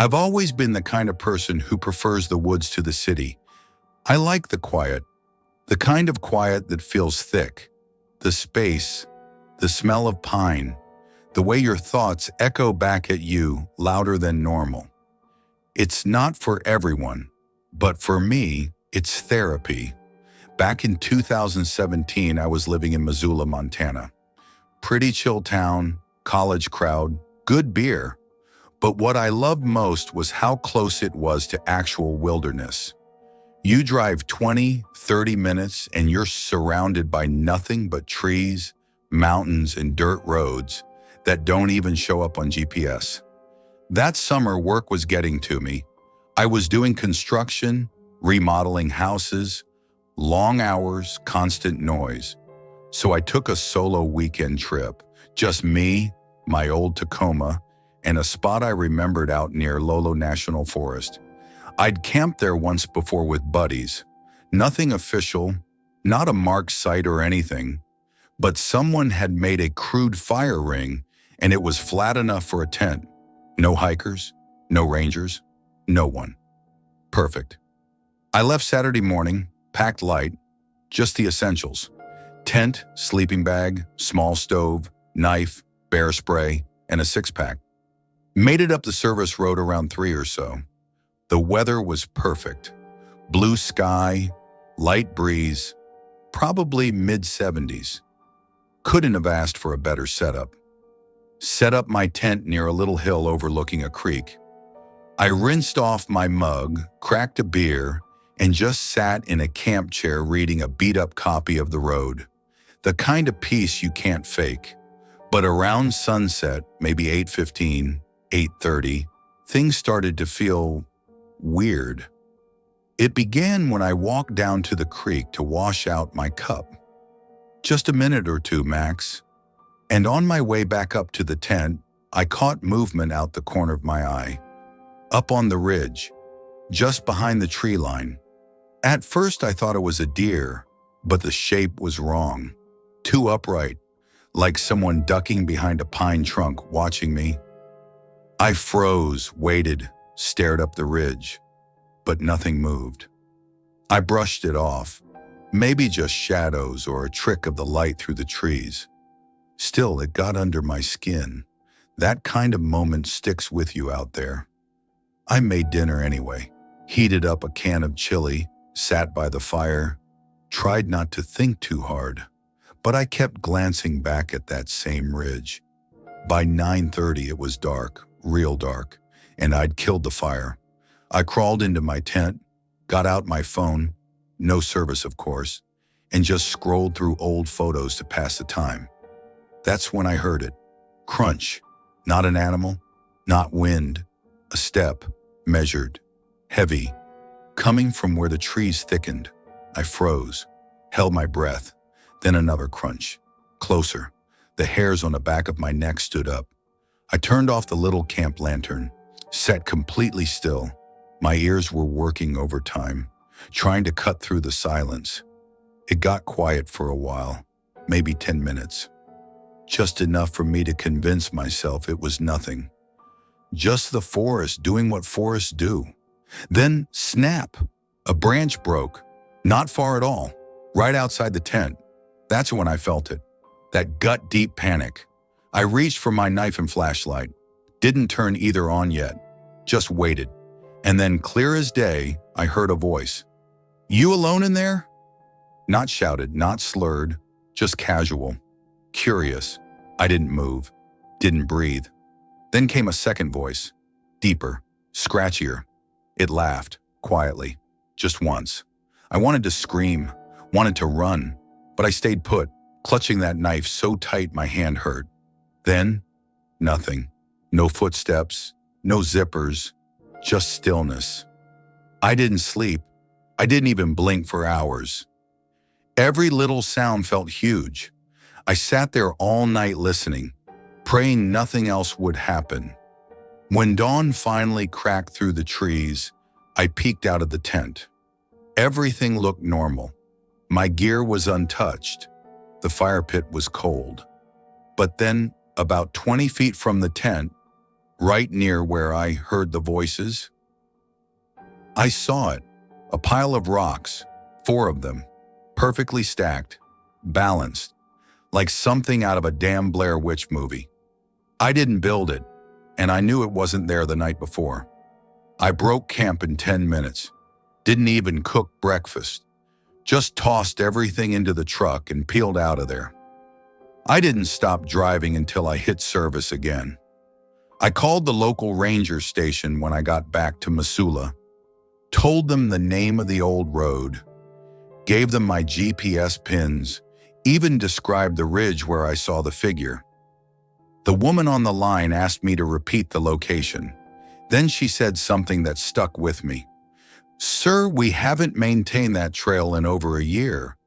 I've always been the kind of person who prefers the woods to the city. I like the quiet, the kind of quiet that feels thick, the space, the smell of pine, the way your thoughts echo back at you louder than normal. It's not for everyone, but for me, it's therapy. Back in 2017, I was living in Missoula, Montana. Pretty chill town, college crowd, good beer. But what I loved most was how close it was to actual wilderness. You drive 20, 30 minutes and you're surrounded by nothing but trees, mountains, and dirt roads that don't even show up on GPS. That summer, work was getting to me. I was doing construction, remodeling houses, long hours, constant noise. So I took a solo weekend trip, just me, my old Tacoma, and a spot I remembered out near Lolo National Forest. I'd camped there once before with buddies. Nothing official, not a marked site or anything, but someone had made a crude fire ring and it was flat enough for a tent. No hikers, no rangers, no one. Perfect. I left Saturday morning, packed light, just the essentials. Tent, sleeping bag, small stove, knife, bear spray, and a six-pack. Made it up the service road around 3 or so. The weather was perfect. Blue sky, light breeze, probably mid-70s. Couldn't have asked for a better setup. Set up my tent near a little hill overlooking a creek. I rinsed off my mug, cracked a beer, and just sat in a camp chair reading a beat-up copy of The Road. The kind of peace you can't fake. But around sunset, maybe 8:15, 8:30, things started to feel weird. It began when I walked down to the creek to wash out my cup. Just a minute or two, max. And on my way back up to the tent, I caught movement out the corner of my eye. Up on the ridge, just behind the tree line. At first I thought it was a deer, but the shape was wrong. Too upright, like someone ducking behind a pine trunk watching me. I froze, waited, stared up the ridge, but nothing moved. I brushed it off, maybe just shadows or a trick of the light through the trees. Still, it got under my skin. That kind of moment sticks with you out there. I made dinner anyway, heated up a can of chili, sat by the fire, tried not to think too hard, but I kept glancing back at that same ridge. By 9:30 it was dark, real dark, and I'd killed the fire. I crawled into my tent, got out my phone, no service of course, and just scrolled through old photos to pass the time. That's when I heard it. Crunch. Not an animal, not wind. A step, measured, heavy, coming from where the trees thickened. I froze, held my breath, then another crunch. Closer. The hairs on the back of my neck stood up. I turned off the little camp lantern, sat completely still. My ears were working overtime, trying to cut through the silence. It got quiet for a while, maybe 10 minutes. Just enough for me to convince myself it was nothing. Just the forest doing what forests do. Then, snap! A branch broke. Not far at all. Right outside the tent. That's when I felt it. That gut-deep panic. I reached for my knife and flashlight. Didn't turn either on yet. Just waited. And then, clear as day, I heard a voice. "You alone in there?" Not shouted, not slurred, just casual. Curious. I didn't move. Didn't breathe. Then came a second voice. Deeper. Scratchier. It laughed. Quietly. Just once. I wanted to scream. Wanted to run. But I stayed put, clutching that knife so tight my hand hurt. Then, nothing. No footsteps. No zippers. Just stillness. I didn't sleep. I didn't even blink for hours. Every little sound felt huge. I sat there all night listening, praying nothing else would happen. When dawn finally cracked through the trees, I peeked out of the tent. Everything looked normal. My gear was untouched. The fire pit was cold. But then, about 20 feet from the tent, right near where I heard the voices. I saw it, a pile of rocks, 4 of them, perfectly stacked, balanced, like something out of a damn Blair Witch movie. I didn't build it, and I knew it wasn't there the night before. I broke camp in 10 minutes, didn't even cook breakfast, just tossed everything into the truck and peeled out of there. I didn't stop driving until I hit service again. I called the local ranger station when I got back to Missoula, told them the name of the old road, gave them my GPS pins, even described the ridge where I saw the figure. The woman on the line asked me to repeat the location. Then she said something that stuck with me. "Sir, we haven't maintained that trail in over a year.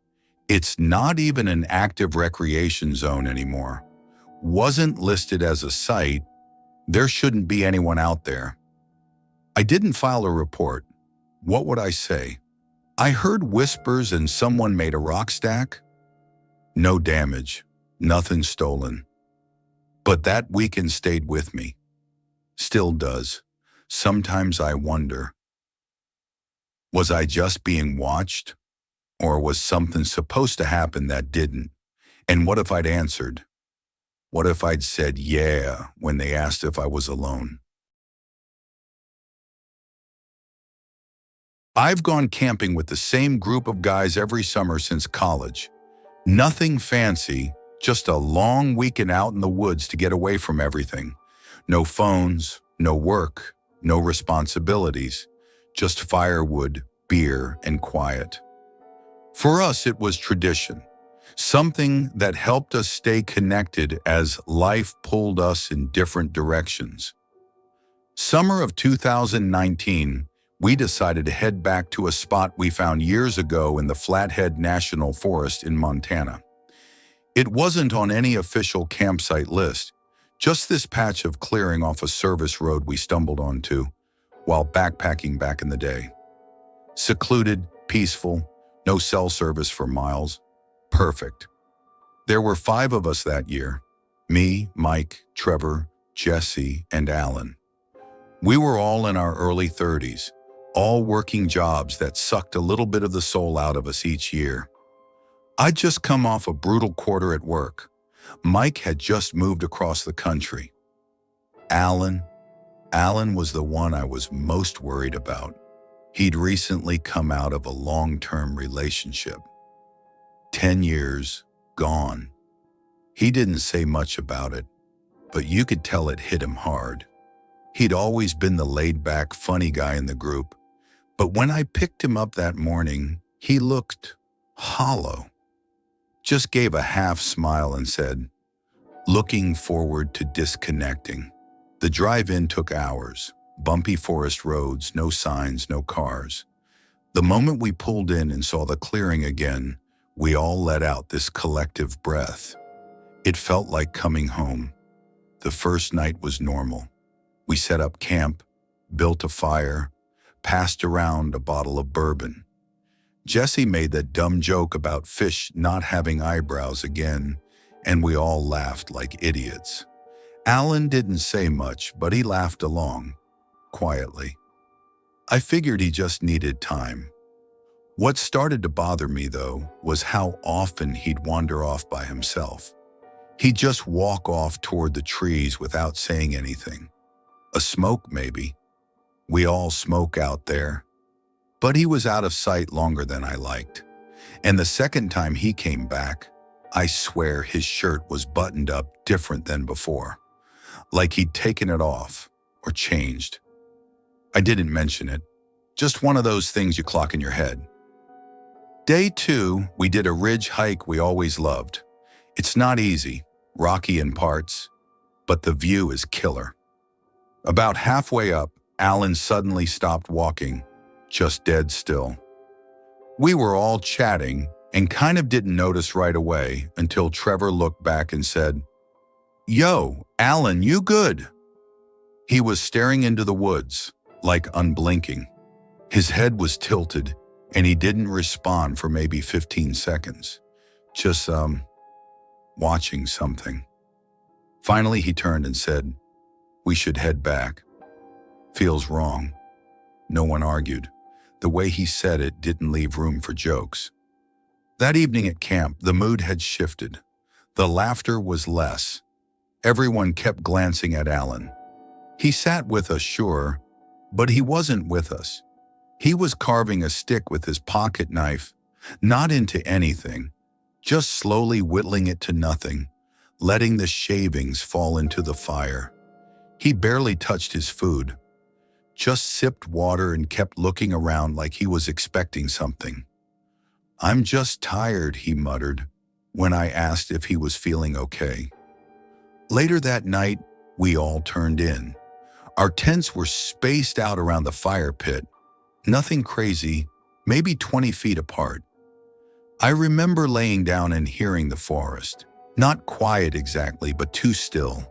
It's not even an active recreation zone anymore. Wasn't listed as a site. There shouldn't be anyone out there." I didn't file a report. What would I say? I heard whispers and someone made a rock stack. No damage, nothing stolen. But that weekend stayed with me. Still does. Sometimes I wonder, was I just being watched? Or was something supposed to happen that didn't? And what if I'd answered? What if I'd said yeah when they asked if I was alone? I've gone camping with the same group of guys every summer since college. Nothing fancy, just a long weekend out in the woods to get away from everything. No phones, no work, no responsibilities, just firewood, beer, and quiet. For us, it was tradition, something that helped us stay connected as life pulled us in different directions. Summer of 2019, we decided to head back to a spot we found years ago in the Flathead National Forest in Montana. It wasn't on any official campsite list, just this patch of clearing off a service road we stumbled onto while backpacking back in the day. Secluded, peaceful, no cell service for miles. Perfect. There were 5 of us that year. Me, Mike, Trevor, Jesse, and Alan. We were all in our early 30s, all working jobs that sucked a little bit of the soul out of us each year. I'd just come off a brutal quarter at work. Mike had just moved across the country. Alan was the one I was most worried about. He'd recently come out of a long-term relationship. 10 years, gone. He didn't say much about it, but you could tell it hit him hard. He'd always been the laid-back, funny guy in the group, but when I picked him up that morning, he looked hollow. Just gave a half smile and said, "Looking forward to disconnecting." The drive-in took hours. Bumpy forest roads, no signs, no cars. The moment we pulled in and saw the clearing again, we all let out this collective breath. It felt like coming home. The first night was normal. We set up camp, built a fire, passed around a bottle of bourbon. Jesse made that dumb joke about fish not having eyebrows again, and we all laughed like idiots. Alan didn't say much, but he laughed along, quietly. I figured he just needed time. What started to bother me, though, was how often he'd wander off by himself. He'd just walk off toward the trees without saying anything. A smoke, maybe. We all smoke out there. But he was out of sight longer than I liked. And the second time he came back, I swear his shirt was buttoned up different than before. Like he'd taken it off or changed. I didn't mention it. Just one of those things you clock in your head. Day 2, we did a ridge hike we always loved. It's not easy, rocky in parts, but the view is killer. About halfway up, Alan suddenly stopped walking, just dead still. We were all chatting and kind of didn't notice right away until Trevor looked back and said, "Yo, Alan, you good?" He was staring into the woods, like unblinking. His head was tilted, and he didn't respond for maybe 15 seconds. Just, watching something. Finally, he turned and said, We should head back. Feels wrong. No one argued. The way he said it didn't leave room for jokes. That evening at camp, the mood had shifted. The laughter was less. Everyone kept glancing at Alan. He sat with us, sure, but he wasn't with us. He was carving a stick with his pocket knife, not into anything, just slowly whittling it to nothing, letting the shavings fall into the fire. He barely touched his food, just sipped water and kept looking around like he was expecting something. "I'm just tired," he muttered, when I asked if he was feeling okay. Later that night, we all turned in. Our tents were spaced out around the fire pit. Nothing crazy, maybe 20 feet apart. I remember laying down and hearing the forest. Not quiet exactly, but too still.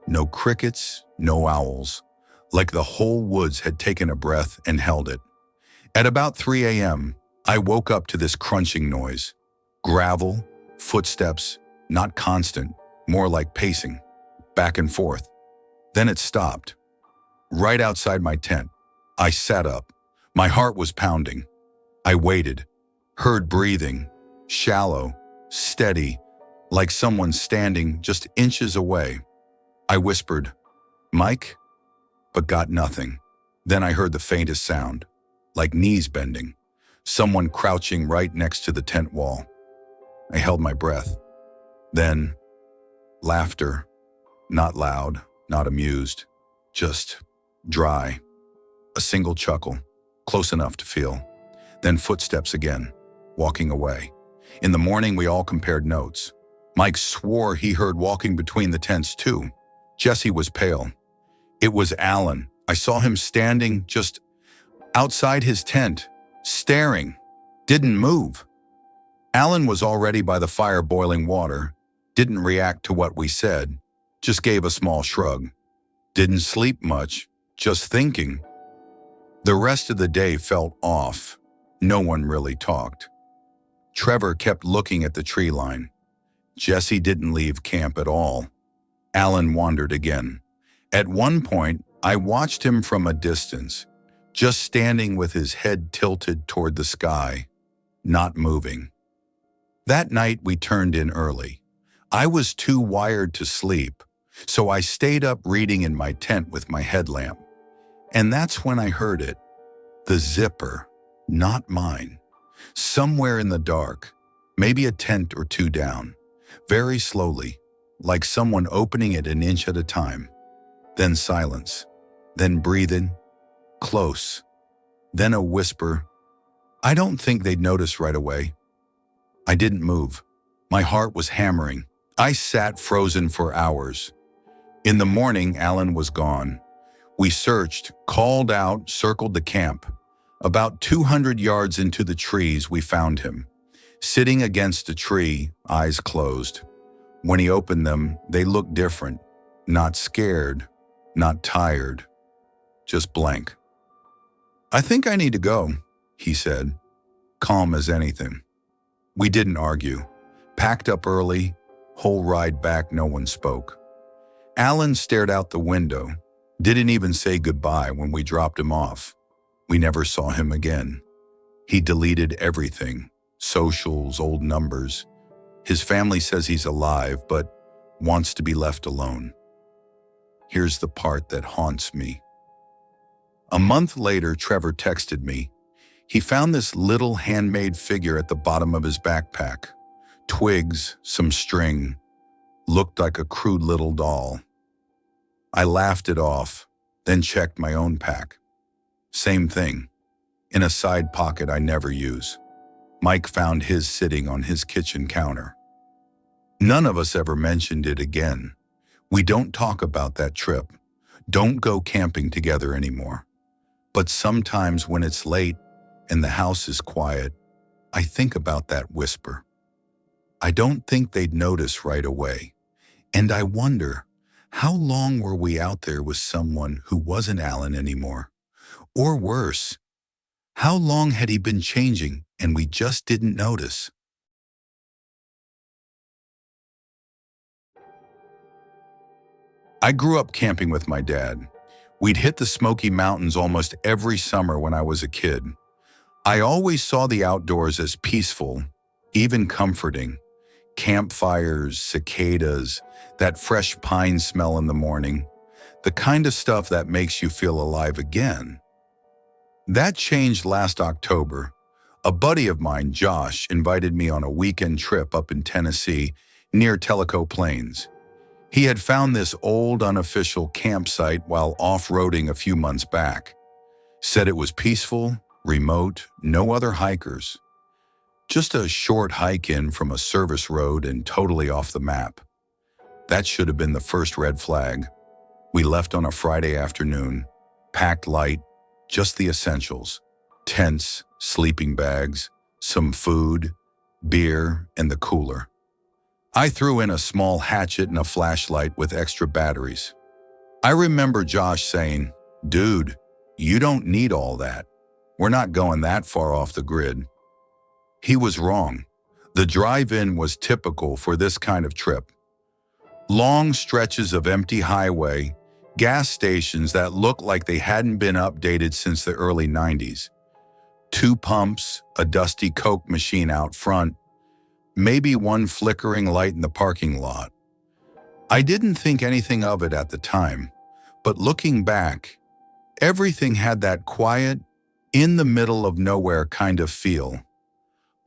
No crickets, no owls. Like the whole woods had taken a breath and held it. At about 3 a.m., I woke up to this crunching noise. Gravel, footsteps, not constant, more like pacing, back and forth. Then it stopped. Right outside my tent. I sat up. My heart was pounding. I waited, heard breathing, shallow, steady, like someone standing just inches away. I whispered, "Mike?" but got nothing. Then I heard the faintest sound, like knees bending, someone crouching right next to the tent wall. I held my breath. Then, laughter, not loud, not amused, just dry. A single chuckle, close enough to feel. Then footsteps again, walking away. In the morning, we all compared notes. Mike swore he heard walking between the tents too. Jesse was pale. It was Alan. I saw him standing just outside his tent, staring, didn't move. Alan was already by the fire boiling water, didn't react to what we said, just gave a small shrug. Didn't sleep much, just thinking. The rest of the day felt off. No one really talked. Trevor kept looking at the tree line. Jesse didn't leave camp at all. Alan wandered again. At one point, I watched him from a distance, just standing with his head tilted toward the sky, not moving. That night, we turned in early. I was too wired to sleep, so I stayed up reading in my tent with my headlamp. And that's when I heard it. The zipper, not mine. Somewhere in the dark, maybe a tent or two down, very slowly, like someone opening it an inch at a time. Then silence, then breathing, close, then a whisper. I don't think they'd notice right away. I didn't move. My heart was hammering. I sat frozen for hours. In the morning, Alan was gone. We searched, called out, circled the camp. About 200 yards into the trees, we found him, sitting against a tree, eyes closed. When he opened them, they looked different. Not scared, not tired, just blank. "I think I need to go," he said, calm as anything. We didn't argue. Packed up early, whole ride back, no one spoke. Alan stared out the window, didn't even say goodbye when we dropped him off. We never saw him again. He deleted everything, socials, old numbers. His family says he's alive, but wants to be left alone. Here's the part that haunts me. A month later, Trevor texted me. He found this little handmade figure at the bottom of his backpack. Twigs, some string. Looked like a crude little doll. I laughed it off, then checked my own pack. Same thing, in a side pocket I never use. Mike found his sitting on his kitchen counter. None of us ever mentioned it again. We don't talk about that trip, don't go camping together anymore. But sometimes when it's late and the house is quiet, I think about that whisper. I don't think they'd notice right away. And I wonder, how long were we out there with someone who wasn't Alan anymore? Or worse, how long had he been changing and we just didn't notice? I grew up camping with my dad. We'd hit the Smoky Mountains almost every summer when I was a kid. I always saw the outdoors as peaceful, even comforting. Campfires, cicadas, that fresh pine smell in the morning, the kind of stuff that makes you feel alive again. That changed last October. A buddy of mine, Josh, invited me on a weekend trip up in Tennessee near Tellico Plains. He had found this old unofficial campsite while off-roading a few months back. Said it was peaceful, remote, no other hikers. Just a short hike in from a service road and totally off the map. That should have been the first red flag. We left on a Friday afternoon, packed light, just the essentials: tents, sleeping bags, some food, beer, and the cooler. I threw in a small hatchet and a flashlight with extra batteries. I remember Josh saying, "Dude, you don't need all that. We're not going that far off the grid." He was wrong. The drive-in was typical for this kind of trip. Long stretches of empty highway, gas stations that looked like they hadn't been updated since the early 90s. 2 pumps, a dusty Coke machine out front, maybe one flickering light in the parking lot. I didn't think anything of it at the time, but looking back, everything had that quiet, in the middle of nowhere kind of feel.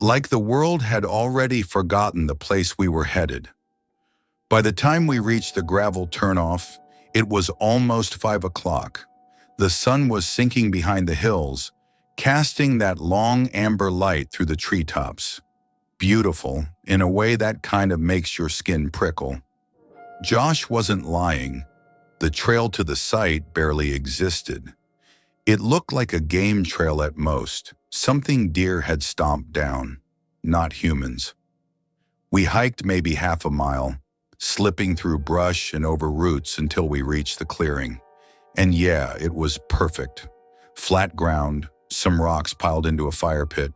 Like the world had already forgotten the place we were headed. By the time we reached the gravel turnoff, it was almost 5 o'clock. The sun was sinking behind the hills, casting that long amber light through the treetops. Beautiful, in a way that kind of makes your skin prickle. Josh wasn't lying. The trail to the site barely existed. It looked like a game trail at most, something deer had stomped down, not humans. We hiked maybe half a mile, slipping through brush and over roots until we reached the clearing. And yeah, it was perfect. Flat ground, some rocks piled into a fire pit,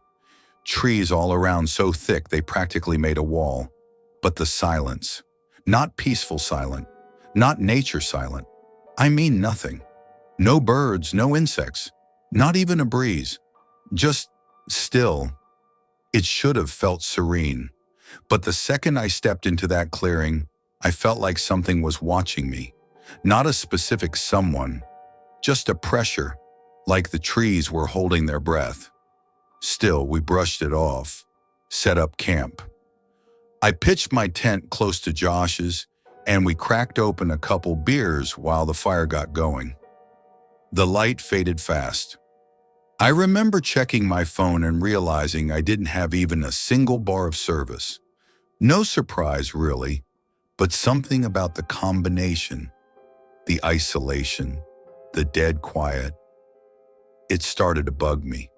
trees all around so thick they practically made a wall. But the silence, not peaceful silent, not nature silent. I mean nothing. No birds, no insects, not even a breeze. Just still. It should have felt serene. But the second I stepped into that clearing, I felt like something was watching me. Not a specific someone, just a pressure, like the trees were holding their breath. Still, we brushed it off, set up camp. I pitched my tent close to Josh's, and we cracked open a couple beers while the fire got going. The light faded fast. I remember checking my phone and realizing I didn't have even a single bar of service. No surprise, really, but something about the combination, the isolation, the dead quiet. It started to bug me.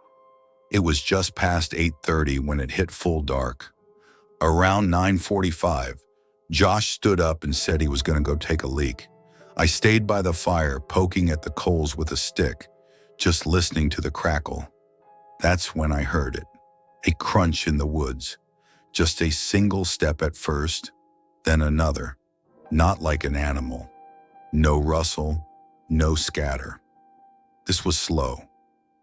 It was just past 8:30 when it hit full dark. Around 9:45, Josh stood up and said he was going to go take a leak. I stayed by the fire, poking at the coals with a stick, just listening to the crackle. That's when I heard it. A crunch in the woods. Just a single step at first, then another. Not like an animal. No rustle, no scatter. This was slow,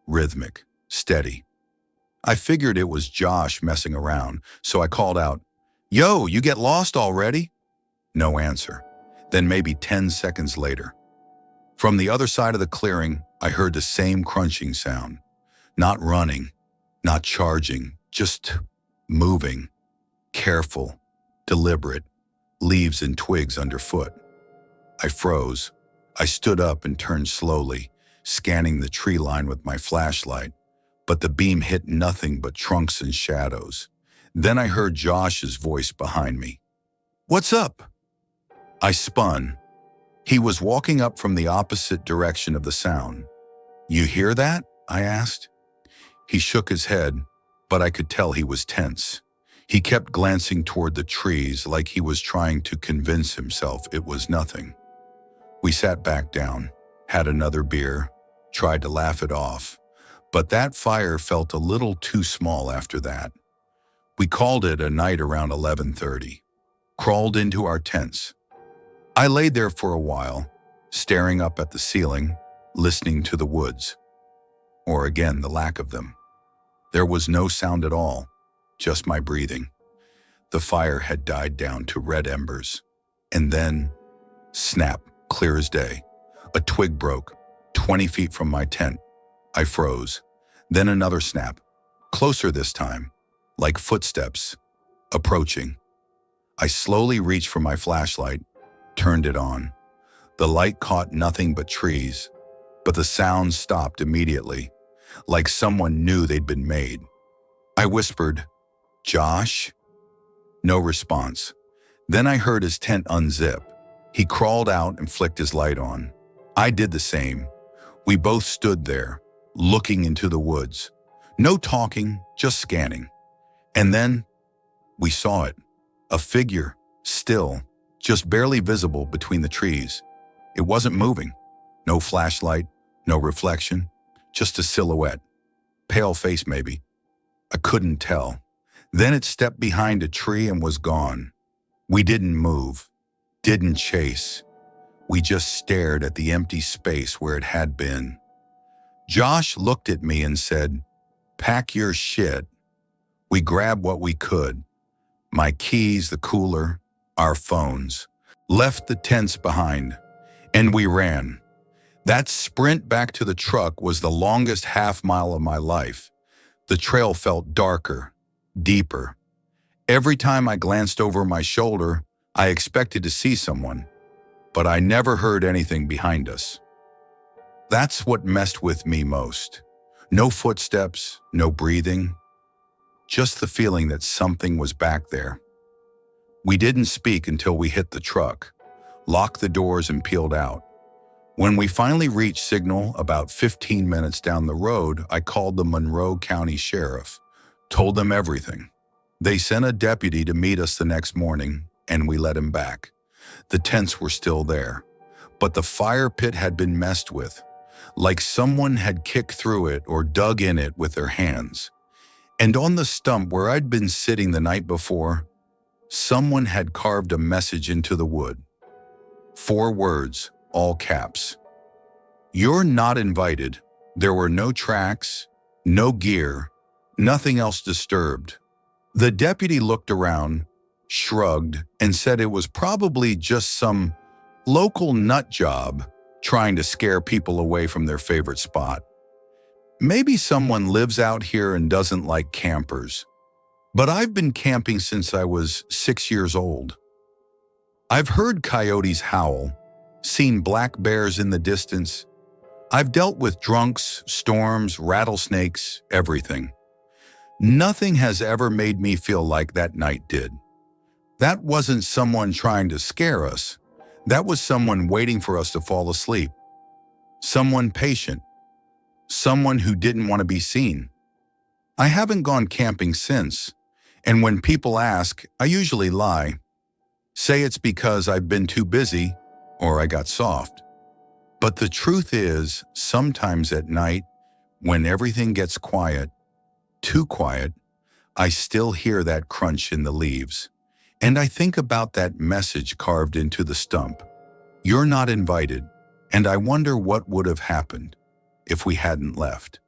rhythmic, steady. I figured it was Josh messing around, so I called out, "Yo, you get lost already?" No answer. Then maybe 10 seconds later. From the other side of the clearing, I heard the same crunching sound. Not running, not charging, just moving. Careful, deliberate, leaves and twigs underfoot. I froze. I stood up and turned slowly, scanning the tree line with my flashlight, but the beam hit nothing but trunks and shadows. Then I heard Josh's voice behind me. "What's up?" I spun. He was walking up from the opposite direction of the sound. "You hear that?" I asked. He shook his head, but I could tell he was tense. He kept glancing toward the trees like he was trying to convince himself it was nothing. We sat back down, had another beer, tried to laugh it off, but that fire felt a little too small after that. We called it a night around 11:30, crawled into our tents. I lay there for a while, staring up at the ceiling, listening to the woods, or again, the lack of them. There was no sound at all, just my breathing. The fire had died down to red embers. And then, snap, clear as day. A twig broke, 20 feet from my tent. I froze. Then another snap, closer this time, like footsteps, approaching. I slowly reached for my flashlight, turned it on. The light caught nothing but trees, but the sound stopped immediately, like someone knew they'd been made. I whispered, "Josh?" No response. Then I heard his tent unzip. He crawled out and flicked his light on. I did the same. We both stood there, looking into the woods. No talking, just scanning. And then we saw it. A figure, still, just barely visible between the trees. It wasn't moving. No flashlight, no reflection, just a silhouette. Pale face maybe. I couldn't tell. Then it stepped behind a tree and was gone. We didn't move, didn't chase. We just stared at the empty space where it had been. Josh looked at me and said, "Pack your shit." We grabbed what we could. My keys, the cooler, our phones. Left the tents behind, and we ran. That sprint back to the truck was the longest half-mile of my life. The trail felt darker, deeper. Every time I glanced over my shoulder, I expected to see someone, but I never heard anything behind us. That's what messed with me most. No footsteps, no breathing, just the feeling that something was back there. We didn't speak until we hit the truck, locked the doors and peeled out. When we finally reached Signal, about 15 minutes down the road, I called the Monroe County Sheriff, told them everything. They sent a deputy to meet us the next morning, and we let him back. The tents were still there, but the fire pit had been messed with, like someone had kicked through it or dug in it with their hands. And on the stump where I'd been sitting the night before, someone had carved a message into the wood. 4 words, all caps. "You're not invited." There were no tracks, no gear, nothing else disturbed. The deputy looked around, shrugged, and said it was probably just some local nut job trying to scare people away from their favorite spot. Maybe someone lives out here and doesn't like campers. But I've been camping since I was 6 years old. I've heard coyotes howl, seen black bears in the distance. I've dealt with drunks, storms, rattlesnakes, everything. Nothing has ever made me feel like that night did. That wasn't someone trying to scare us. That was someone waiting for us to fall asleep. Someone patient. Someone who didn't want to be seen. I haven't gone camping since, and when people ask, I usually lie. Say it's because I've been too busy or I got soft. But the truth is, sometimes at night, when everything gets quiet, too quiet, I still hear that crunch in the leaves. And I think about that message carved into the stump. "You're not invited," and I wonder what would have happened if we hadn't left.